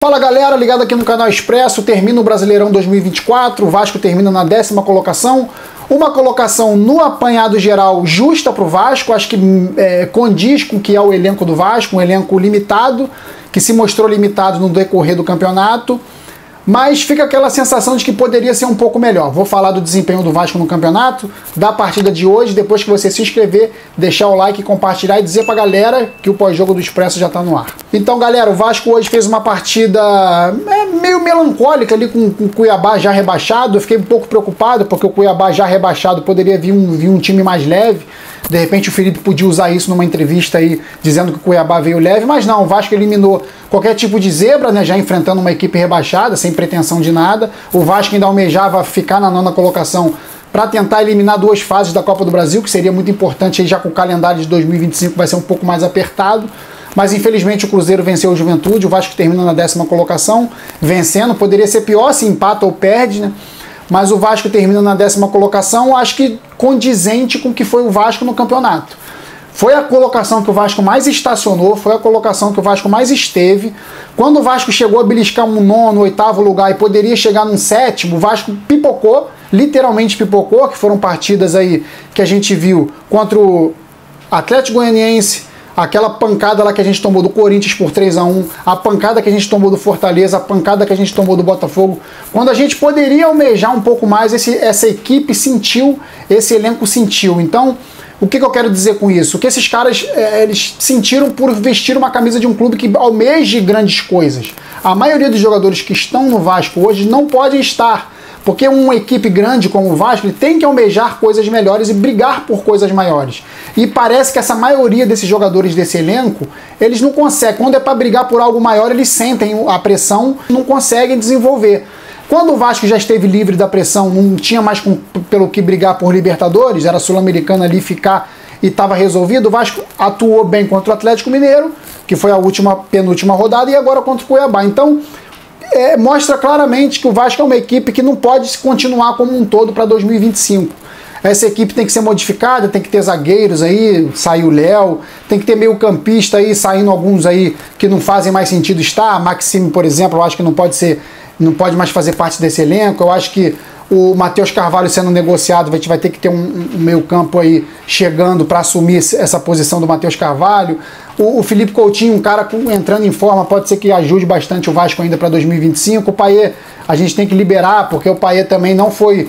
Fala galera, ligado aqui no canal Expresso, termina o Brasileirão 2024, o Vasco termina na 10ª colocação, uma colocação no apanhado geral justa para o Vasco, acho que condiz com o que é o elenco do Vasco, um elenco limitado, que se mostrou limitado no decorrer do campeonato, mas fica aquela sensação de que poderia ser um pouco melhor. Vou falar do desempenho do Vasco no campeonato, da partida de hoje, depois que você se inscrever, deixar o like, compartilhar e dizer pra galera que o pós-jogo do Expresso já tá no ar. Então galera, o Vasco hoje fez uma partida meio melancólica ali com o Cuiabá já rebaixado. Eu fiquei um pouco preocupado porque o Cuiabá já rebaixado poderia vir um time mais leve. De repente o Felipe podia usar isso numa entrevista aí, dizendo que o Cuiabá veio leve, mas não, o Vasco eliminou qualquer tipo de zebra, né, já enfrentando uma equipe rebaixada, sem pretensão de nada. O Vasco ainda almejava ficar na 9ª colocação para tentar eliminar 2 fases da Copa do Brasil, que seria muito importante aí, já com o calendário de 2025 vai ser um pouco mais apertado. Mas infelizmente o Cruzeiro venceu o Juventude, o Vasco termina na 10ª colocação, vencendo. Poderia ser pior se empata ou perde, né? Mas o Vasco termina na 10ª colocação, acho que condizente com o que foi o Vasco no campeonato. Foi a colocação que o Vasco mais estacionou, foi a colocação que o Vasco mais esteve. Quando o Vasco chegou a beliscar um 9º, 8º lugar e poderia chegar num 7º, o Vasco pipocou, literalmente pipocou, que foram partidas aí que a gente viu contra o Atlético Goianiense, aquela pancada lá que a gente tomou do Corinthians por 3-1, a pancada que a gente tomou do Fortaleza, a pancada que a gente tomou do Botafogo. Quando a gente poderia almejar um pouco mais, essa equipe sentiu, esse elenco sentiu. Então, o que eu quero dizer com isso? Que esses caras, eles sentiram por vestir uma camisa de um clube que almeje grandes coisas. A maioria dos jogadores que estão no Vasco hoje não podem estar, porque uma equipe grande como o Vasco ele tem que almejar coisas melhores e brigar por coisas maiores. E parece que essa maioria desses jogadores desse elenco, eles não conseguem. Quando é para brigar por algo maior, eles sentem a pressão, não conseguem desenvolver. Quando o Vasco já esteve livre da pressão, não tinha mais pelo que brigar por Libertadores, era Sul-Americana ali ficar e estava resolvido, o Vasco atuou bem contra o Atlético Mineiro, que foi a penúltima rodada, e agora contra o Cuiabá. Então, mostra claramente que o Vasco é uma equipe que não pode continuar como um todo para 2025. Essa equipe tem que ser modificada, tem que ter zagueiros aí, saiu o Léo, tem que ter meio campista aí, saindo alguns aí que não fazem mais sentido estar. Maxime, por exemplo, eu acho que não pode mais fazer parte desse elenco. Eu acho que o Matheus Carvalho sendo negociado, a gente vai ter que ter um meio campo aí chegando para assumir essa posição do Matheus Carvalho. O Felipe Coutinho, um cara entrando em forma, pode ser que ajude bastante o Vasco ainda para 2025. O Payet a gente tem que liberar, porque o Payet também não foi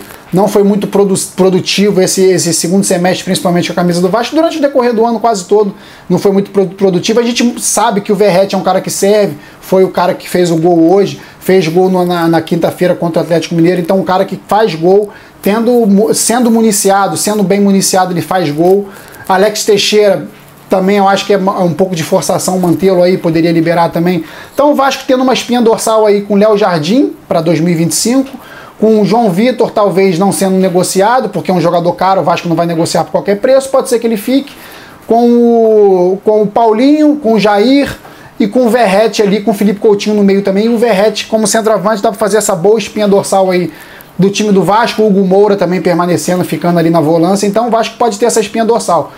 muito produtivo esse segundo semestre, principalmente com a camisa do Vasco. Durante o decorrer do ano quase todo não foi muito produtivo. A gente sabe que o Verratti é um cara que serve, foi o cara que fez o gol hoje, fez gol na quinta-feira contra o Atlético Mineiro, então um cara que faz gol, sendo municiado, sendo bem municiado, ele faz gol. Alex Teixeira também eu acho que é um pouco de forçação mantê-lo aí, poderia liberar também. Então o Vasco tendo uma espinha dorsal aí com o Léo Jardim para 2025, com o João Vitor talvez não sendo negociado, porque é um jogador caro, o Vasco não vai negociar por qualquer preço, pode ser que ele fique, com o Paulinho, com o Jair e com o Verratti ali, com o Felipe Coutinho no meio também, e o Verratti como centroavante dá para fazer essa boa espinha dorsal aí do time do Vasco, o Hugo Moura também permanecendo, ficando ali na volância, então o Vasco pode ter essa espinha dorsal,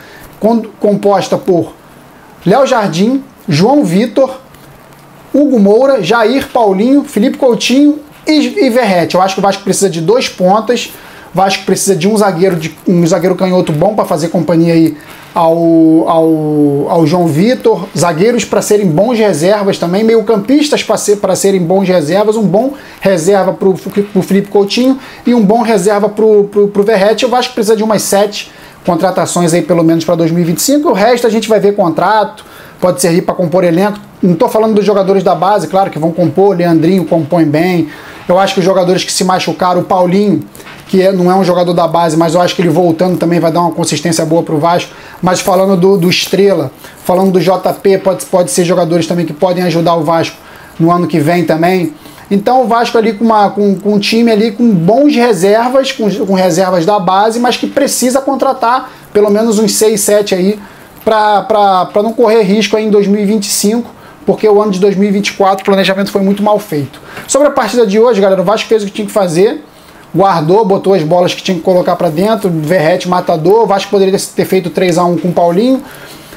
composta por Léo Jardim, João Vitor, Hugo Moura, Jair, Paulinho, Felipe Coutinho e Verratti. Eu acho que o Vasco precisa de 2 pontas, o Vasco precisa de um zagueiro canhoto bom para fazer companhia aí ao João Vitor, zagueiros para serem bons reservas também, meio campistas para serem bons reservas, um bom reserva para o Felipe Coutinho e um bom reserva para o Verratti. O Vasco precisa de umas 7 contratações aí pelo menos para 2025, o resto a gente vai ver contrato, pode servir para compor elenco. Não estou falando dos jogadores da base, claro que vão compor, o Leandrinho compõe bem, eu acho que os jogadores que se machucaram, o Paulinho, que não é um jogador da base, mas eu acho que ele voltando também vai dar uma consistência boa para o Vasco. Mas falando do Estrela, falando do JP, pode ser jogadores também que podem ajudar o Vasco no ano que vem também. Então o Vasco ali com um time ali com bons reservas, com reservas da base, mas que precisa contratar pelo menos uns 6, 7 aí, para não correr risco aí em 2025, porque o ano de 2024 o planejamento foi muito mal feito. Sobre a partida de hoje, galera, o Vasco fez o que tinha que fazer, guardou, botou as bolas que tinha que colocar para dentro, Verratti matador, o Vasco poderia ter feito 3-1 com o Paulinho,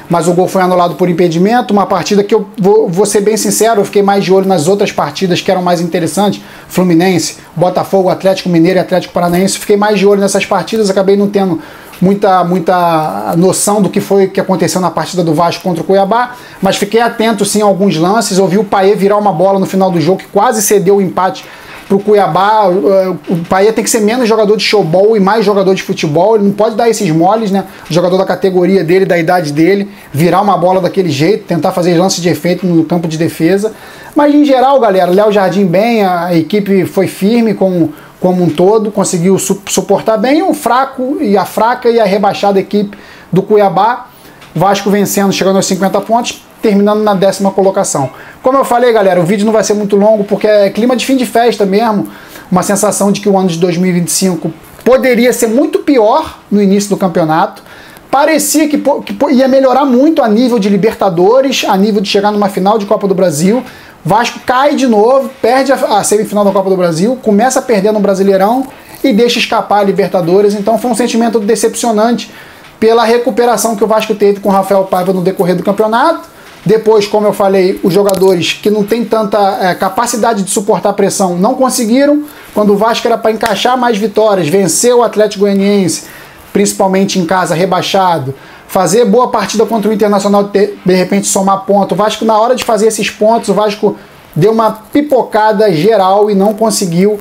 mas o gol foi anulado por impedimento. Uma partida que eu vou ser bem sincero, eu fiquei mais de olho nas outras partidas que eram mais interessantes, Fluminense, Botafogo, Atlético Mineiro e Atlético Paranaense. Fiquei mais de olho nessas partidas, acabei não tendo muita noção do que foi que aconteceu na partida do Vasco contra o Cuiabá, mas fiquei atento sim a alguns lances. Ouvi o Payet virar uma bola no final do jogo que quase cedeu o empate pro Cuiabá. O Payet tem que ser menos jogador de showball e mais jogador de futebol. Ele não pode dar esses moles, né? O jogador da categoria dele, da idade dele, virar uma bola daquele jeito, tentar fazer lances de efeito no campo de defesa. Mas em geral, galera, Léo Jardim bem, a equipe foi firme como um todo, conseguiu suportar bem a fraca e a rebaixada equipe do Cuiabá. Vasco vencendo, chegando aos 50 pontos, terminando na 10ª colocação. Como eu falei, galera, o vídeo não vai ser muito longo, porque é clima de fim de festa mesmo, uma sensação de que o ano de 2025 poderia ser muito pior no início do campeonato. Parecia que ia melhorar muito a nível de Libertadores, a nível de chegar numa final de Copa do Brasil. Vasco cai de novo, perde a semifinal da Copa do Brasil, começa a perder no Brasileirão e deixa escapar a Libertadores. Então foi um sentimento decepcionante pela recuperação que o Vasco teve com o Rafael Paiva no decorrer do campeonato. Depois, como eu falei, os jogadores que não têm tanta capacidade de suportar a pressão não conseguiram. Quando o Vasco era para encaixar mais vitórias, vencer o Atlético Goianiense, principalmente em casa, rebaixado, fazer boa partida contra o Internacional, de repente somar ponto. O Vasco, na hora de fazer esses pontos, o Vasco deu uma pipocada geral e não conseguiu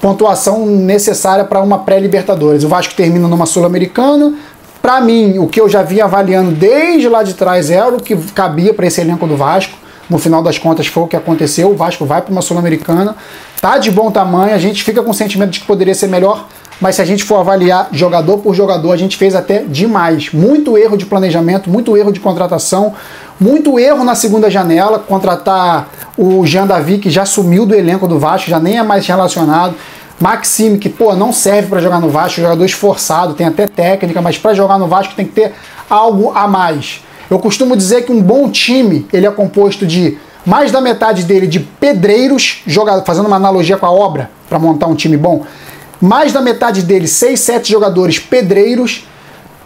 pontuação necessária para uma pré-Libertadores. O Vasco termina numa Sul-Americana. Para mim, o que eu já vinha avaliando desde lá de trás era o que cabia para esse elenco do Vasco. No final das contas foi o que aconteceu. O Vasco vai para uma Sul-Americana, tá de bom tamanho, a gente fica com o sentimento de que poderia ser melhor, mas se a gente for avaliar jogador por jogador, a gente fez até demais. Muito erro de planejamento, muito erro de contratação, muito erro na segunda janela, contratar o Jean Davi, que já sumiu do elenco do Vasco, já nem é mais relacionado. Maxime, que não serve para jogar no Vasco, jogador esforçado, tem até técnica, mas para jogar no Vasco tem que ter algo a mais. Eu costumo dizer que um bom time, ele é composto de mais da metade dele de pedreiros, fazendo uma analogia com a obra, para montar um time bom, mais da metade dele, 6, 7 jogadores pedreiros,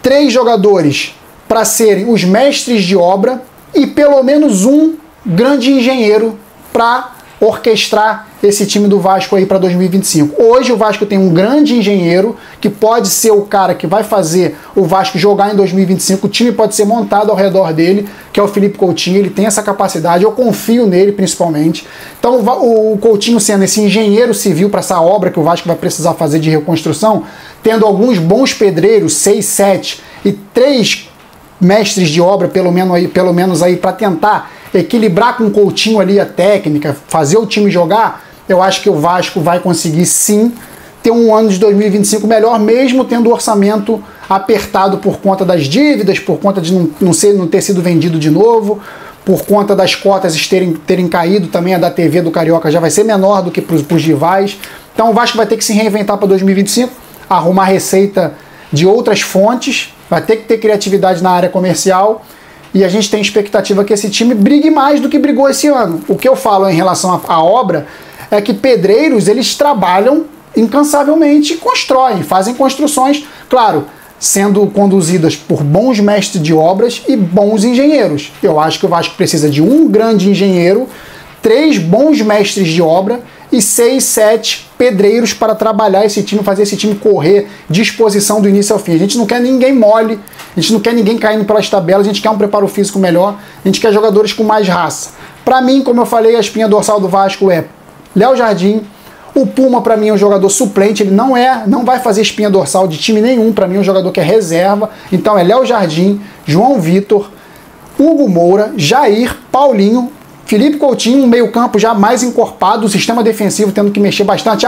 3 jogadores para serem os mestres de obra e pelo menos um grande engenheiro para orquestrar esse time do Vasco aí para 2025. Hoje o Vasco tem um grande engenheiro que pode ser o cara que vai fazer o Vasco jogar em 2025. O time pode ser montado ao redor dele, que é o Felipe Coutinho. Ele tem essa capacidade, eu confio nele principalmente. Então o Coutinho sendo esse engenheiro civil para essa obra que o Vasco vai precisar fazer de reconstrução, tendo alguns bons pedreiros, 6, 7 e 3 mestres de obra pelo menos aí para tentar equilibrar com o Coutinho ali a técnica, fazer o time jogar. Eu acho que o Vasco vai conseguir sim ter um ano de 2025 melhor, mesmo tendo o orçamento apertado por conta das dívidas, por conta de não ter sido vendido de novo, por conta das cotas terem caído também. A da TV do Carioca já vai ser menor do que para os rivais. Então o Vasco vai ter que se reinventar para 2025, arrumar receita de outras fontes, vai ter que ter criatividade na área comercial. E a gente tem expectativa que esse time brigue mais do que brigou esse ano. O que eu falo em relação à obra é que pedreiros, eles trabalham incansavelmente, constroem, fazem construções, claro, sendo conduzidas por bons mestres de obras e bons engenheiros. Eu acho que o Vasco precisa de um grande engenheiro, 3 bons mestres de obra e 6, 7 pedreiros para trabalhar esse time, fazer esse time correr de exposição do início ao fim. A gente não quer ninguém mole, a gente não quer ninguém caindo pelas tabelas, a gente quer um preparo físico melhor, a gente quer jogadores com mais raça. Para mim, como eu falei, a espinha dorsal do Vasco é Léo Jardim. O Puma, para mim, é um jogador suplente, ele não vai fazer espinha dorsal de time nenhum, para mim é um jogador que é reserva. Então é Léo Jardim, João Vitor, Hugo Moura, Jair, Paulinho, Felipe Coutinho, um meio-campo já mais encorpado, o sistema defensivo tendo que mexer bastante.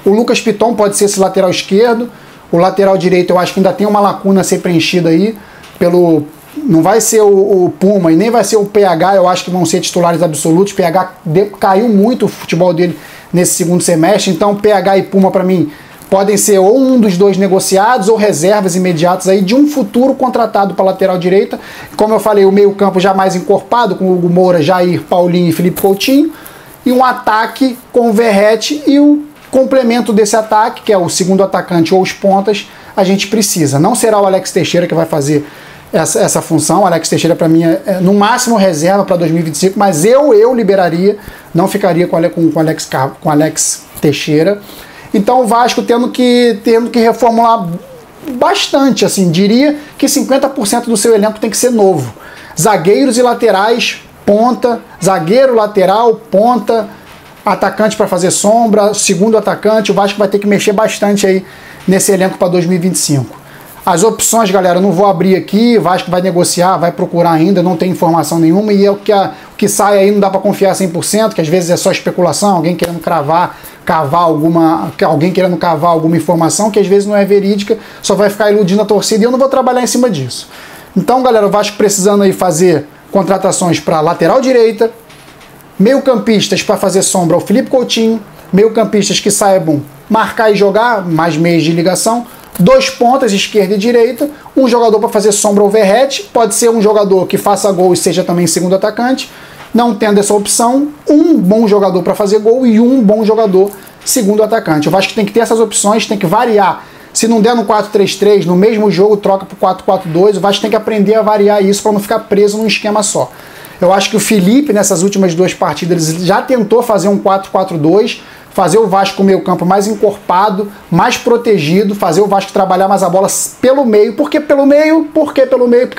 O Lucas Piton pode ser esse lateral esquerdo, o lateral direito eu acho que ainda tem uma lacuna a ser preenchida aí, não vai ser o Puma e nem vai ser o PH, eu acho que vão ser titulares absolutos. PH caiu muito o futebol dele nesse segundo semestre, então PH e Puma para mim podem ser ou um dos dois negociados ou reservas imediatas aí de um futuro contratado para a lateral direita. Como eu falei, o meio campo já mais encorpado, com o Hugo Moura, Jair, Paulinho e Felipe Coutinho, e um ataque com o Verratti e o complemento desse ataque, que é o segundo atacante ou os pontas, a gente precisa. Não será o Alex Teixeira que vai fazer essa função. Alex Teixeira, para mim, é no máximo reserva para 2025, mas eu liberaria, não ficaria com Alex Teixeira. Então o Vasco tendo que reformular bastante, assim, diria que 50% do seu elenco tem que ser novo. Zagueiros e laterais, ponta, zagueiro, lateral, ponta, atacante para fazer sombra, segundo atacante. O Vasco vai ter que mexer bastante aí nesse elenco para 2025. As opções, galera, eu não vou abrir aqui, o Vasco vai negociar, vai procurar ainda, não tem informação nenhuma, e é o que sai aí não dá para confiar 100%, que às vezes é só especulação, alguém querendo alguém querendo cavar alguma informação que às vezes não é verídica, só vai ficar iludindo a torcida, e eu não vou trabalhar em cima disso. Então, galera, o Vasco precisando aí fazer contratações para lateral direita, meio-campistas para fazer sombra ao Felipe Coutinho, meio-campistas que saibam marcar e jogar, mais meios de ligação, 2 pontas, esquerda e direita, um jogador para fazer sombra ao Verratti, pode ser um jogador que faça gol e seja também segundo atacante. Não tendo essa opção, um bom jogador para fazer gol e um bom jogador segundo atacante. Eu acho que tem que ter essas opções, tem que variar. Se não der no 4-3-3, no mesmo jogo troca para o 4-4-2, o Vasco tem que aprender a variar isso para não ficar preso num esquema só. Eu acho que o Felipe, nessas últimas 2 partidas, ele já tentou fazer um 4-4-2, fazer o Vasco com o meio campo mais encorpado, mais protegido, fazer o Vasco trabalhar mais a bola pelo meio. Por que pelo meio? Porque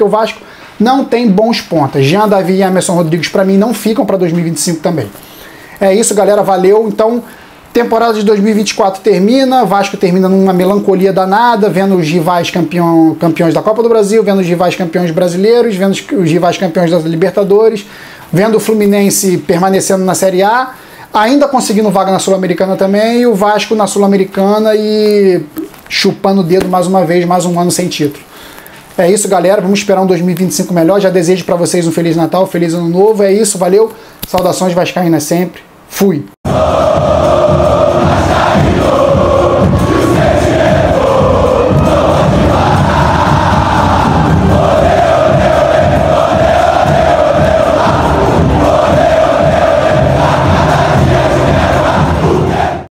o Vasco não tem bons pontas. Jean Davi e Emerson Rodrigues, para mim, não ficam para 2025 também. É isso, galera, valeu. Então, temporada de 2024 termina, Vasco termina numa melancolia danada, vendo os rivais campeões da Copa do Brasil, vendo os rivais campeões brasileiros, vendo os rivais campeões da Libertadores, vendo o Fluminense permanecendo na Série A, ainda conseguindo vaga na Sul-Americana também, e o Vasco na Sul-Americana e chupando o dedo mais uma vez, mais um ano sem título. É isso, galera, vamos esperar um 2025 melhor. Já desejo para vocês um Feliz Natal, Feliz Ano Novo. É isso, valeu, saudações vascaínas sempre, fui!